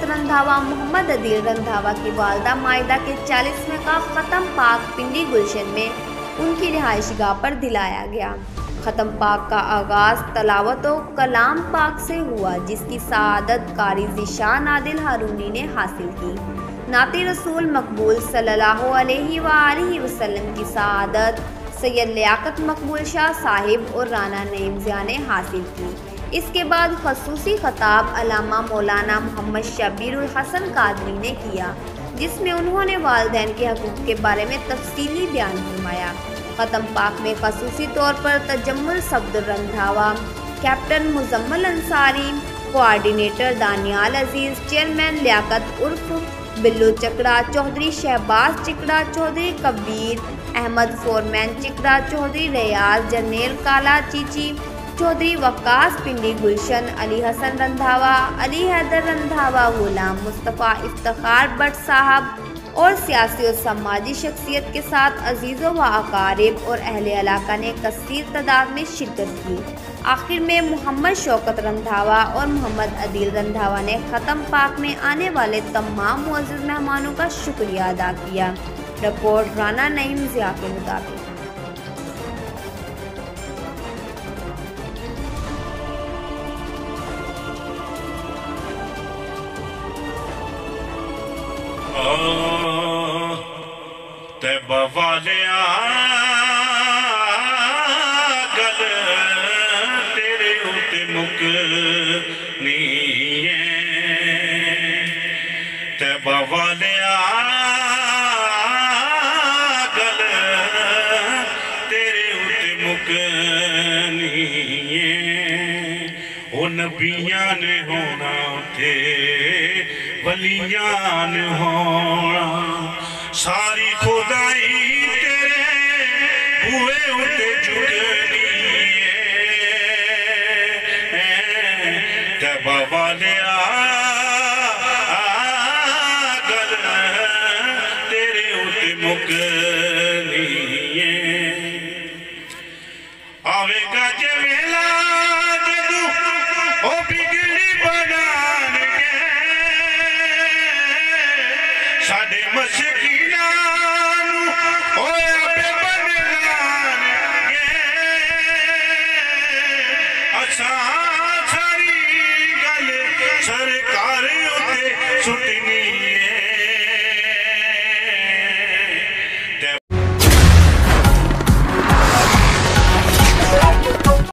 शौकत रंधावा मोहम्मद अदील रंधावा की वालदा मायदा के 40वें का ख़त्म पाक पिंडी गुलशन में उनकी रिहाइशगाह पर दिलाया गया। ख़त्म पाक का आगाज़ तलावत कलाम पाक से हुआ, जिसकी सआदत कारी ज़ीशान आदिल हारूनी ने हासिल की। नाती रसूल मकबूल सल्लल्लाहु अलैहि वसल्लम की सआदत सैयद लियाकत मकबूल शाह साहिब और राना नईम ज़िया ने हासिल की। इसके बाद खसूसी खताब अल्लामा मौलाना मोहम्मद शब्बीरुल हसन कादरी ने किया, जिसमें उन्होंने वालिदैन के हकूक़ के बारे में तफसीली बयान फरमाया। ख़त्म पाक में खसूसी तौर पर तजम्मुल सफदर रंधावा, कैप्टन मुजम्मल अंसारी, कोआर्डिनेटर दानियाल अजीज़, चेयरमैन लियाकत उर्फ बिल्लू चकड़ा, चौधरी शहबाज चिकड़ा, चौधरी कबीर अहमद फोरमैन चिकड़ा, चौधरी रियाज जरनेल काला चीची, चौधरी वक्कास पिंडी गुलशन, अली हसन रंधावा, अली हैदर रंधावा, गुलाम मुस्तफ़ा इफ्तिखार भट्ट साहब और सियासी और समाजी शख्सियत के साथ अजीज़ों व अकारिब और अहले इलाका ने कसीर तादाद में शिरकत की। आखिर में मोहम्मद शौकत रंधावा और मोहम्मद अदील रंधावा ने ख़त्म पाक में आने वाले तमाम मुअज़्ज़ज़ मेहमानों का शुक्रिया अदा किया। रिपोर्ट राना नईम ज़िया के मुताबिक। तैबा वालिया गल तेरे उते मुकनी है। तैबा वालिया गल तेरे उते मुकनी है। ओ नबियां ने होना थे, वलियां ने होना, सारी खुदाई तेरे हुए उते झुकनी है। तैबा वालिया गल तेरे उते मुकनी है। आवेगा जे वेला जदू ओ बिगड़ी बनान के साडे मसकीना